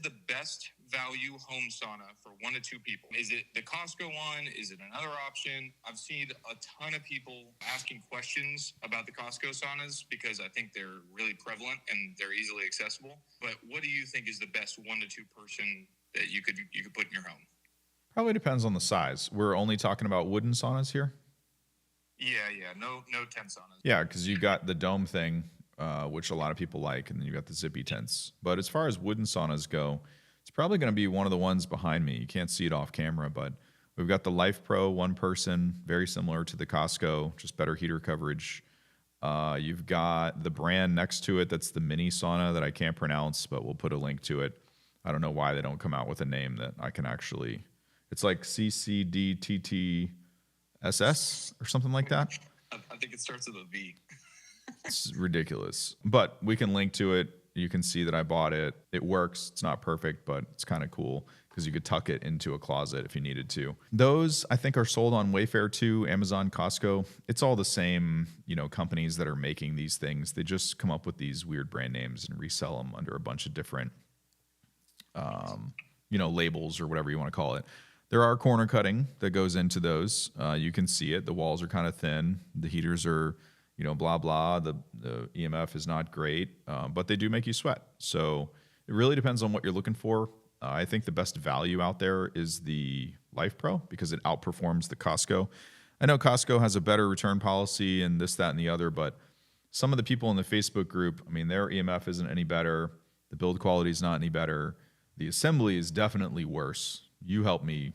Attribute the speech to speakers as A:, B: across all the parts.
A: is the best value home sauna for 1 to 2 people? Is it the Costco one? Is it another option? I've seen a ton of people asking questions about the Costco saunas because I think they're really prevalent and they're easily accessible. But what do you think is the best 1 to 2 person that you could put in your home?
B: Probably depends on the size. We're only talking about wooden saunas here?
A: Yeah. No tent saunas.
B: Yeah, because you got the dome thing, which a lot of people like, and then you got the zippy tents. But as far as wooden saunas go, it's probably going to be one of the ones behind me. You can't see it off camera, but we've got the LifePro 1 person, very similar to the Costco, just better heater coverage. You've got the brand next to it that's the mini sauna that I can't pronounce, but we'll put a link to it. I don't know why they don't come out with a name that I can actually... It's like CCDTTSS or something like that.
A: I think it starts with a V.
B: It's ridiculous. But we can link to it. You can see that I bought it. It works. It's not perfect, but it's kind of cool because you could tuck it into a closet if you needed to. Those, I think, are sold on Wayfair too, Amazon, Costco. It's all the same, companies that are making these things. They just come up with these weird brand names and resell them under a bunch of different, labels or whatever you want to call it. There are corner cutting that goes into those. You can see it. The walls are kind of thin. The heaters are, blah, blah. The EMF is not great, but they do make you sweat. So it really depends on what you're looking for. I think the best value out there is the LifePro because it outperforms the Costco. I know Costco has a better return policy and this, that, and the other, but some of the people in the Facebook group, their EMF isn't any better. The build quality is not any better. The assembly is definitely worse. You helped me.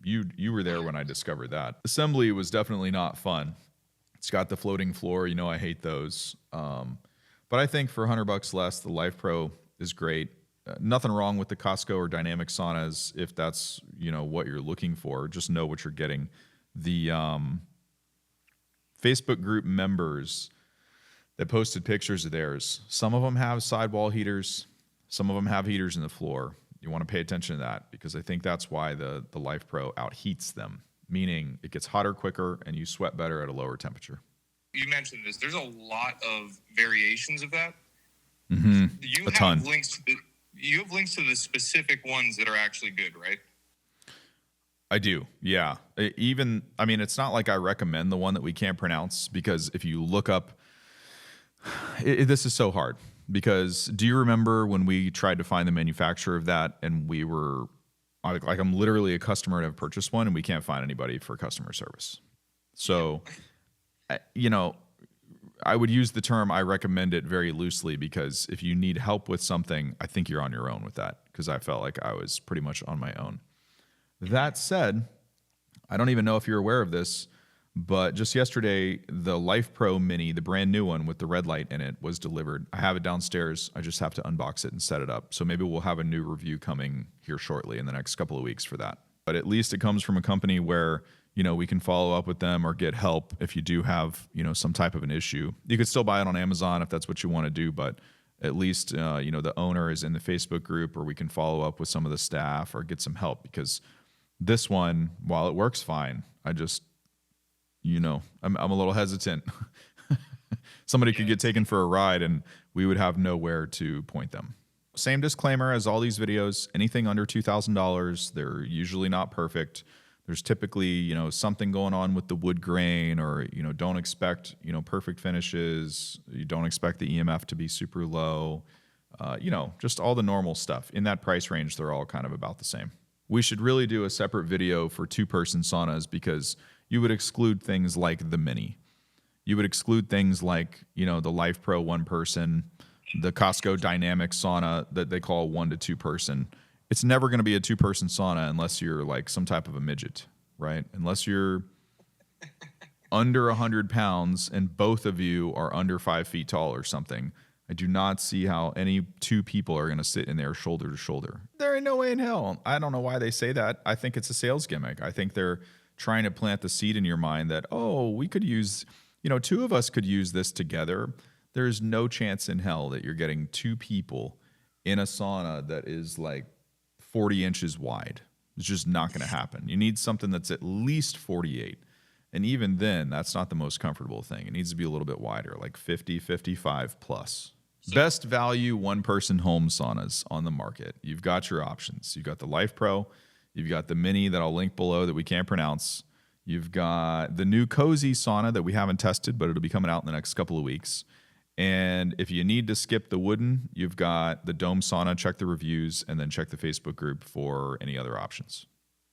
B: You were there when I discovered that. Assembly was definitely not fun. It's got the floating floor. I hate those. But I think for $100 less, the LifePro is great. Nothing wrong with the Costco or dynamic saunas if that's what you're looking for. Just know what you're getting. The Facebook group members that posted pictures of theirs, some of them have sidewall heaters. Some of them have heaters in the floor. You want to pay attention to that because I think that's why the LifePro outheats them, meaning it gets hotter quicker and you sweat better at a lower temperature.
A: You mentioned this. There's a lot of variations of that.
B: Mm-hmm.
A: You have links to the specific ones that are actually good, right?
B: I do, yeah. It's not like I recommend the one that we can't pronounce because if you look up, this is so hard. Because do you remember when we tried to find the manufacturer of that and we were like I'm literally a customer and have purchased one and we can't find anybody for customer service. So, I would use the term I recommend it very loosely because if you need help with something, I think you're on your own with that because I felt like I was pretty much on my own. That said, I don't even know if you're aware of this, but just yesterday, the LifePro Mini, the brand new one with the red light in it, was delivered. I have it downstairs. I just have to unbox it and set it up. So maybe we'll have a new review coming here shortly in the next couple of weeks for that. But at least it comes from a company where, we can follow up with them or get help if you do have, some type of an issue. You could still buy it on Amazon if that's what you want to do, but at least, the owner is in the Facebook group or we can follow up with some of the staff or get some help because this one, while it works fine, I'm a little hesitant. Somebody could get taken for a ride and we would have nowhere to point them. Same disclaimer as all these videos, anything under $2,000, they're usually not perfect. There's typically, something going on with the wood grain or, don't expect, perfect finishes. You don't expect the EMF to be super low. Just all the normal stuff. In that price range, they're all kind of about the same. We should really do a separate video for 2-person saunas because you would exclude things like the Mini. You would exclude things like, the LifePro 1 person, the Costco dynamic sauna that they call 1 to 2 person. It's never going to be a 2-person sauna unless you're like some type of a midget, right? Unless you're under 100 pounds and both of you are under 5 feet tall or something. I do not see how any 2 people are going to sit in there shoulder to shoulder. There ain't no way in hell. I don't know why they say that. I think it's a sales gimmick. I think they're trying to plant the seed in your mind that, we could use, 2 of us could use this together. There's no chance in hell that you're getting 2 people in a sauna that is like 40 inches wide. It's just not going to happen. You need something that's at least 48. And even then, that's not the most comfortable thing. It needs to be a little bit wider, like 50, 55 plus. Best value one-person home saunas on the market. You've got your options. You've got the LifePro. You've got the Mini that I'll link below that we can't pronounce. You've got the new Cozy sauna that we haven't tested, but it'll be coming out in the next couple of weeks. And if you need to skip the wooden, you've got the Dome sauna. Check the reviews and then check the Facebook group for any other options.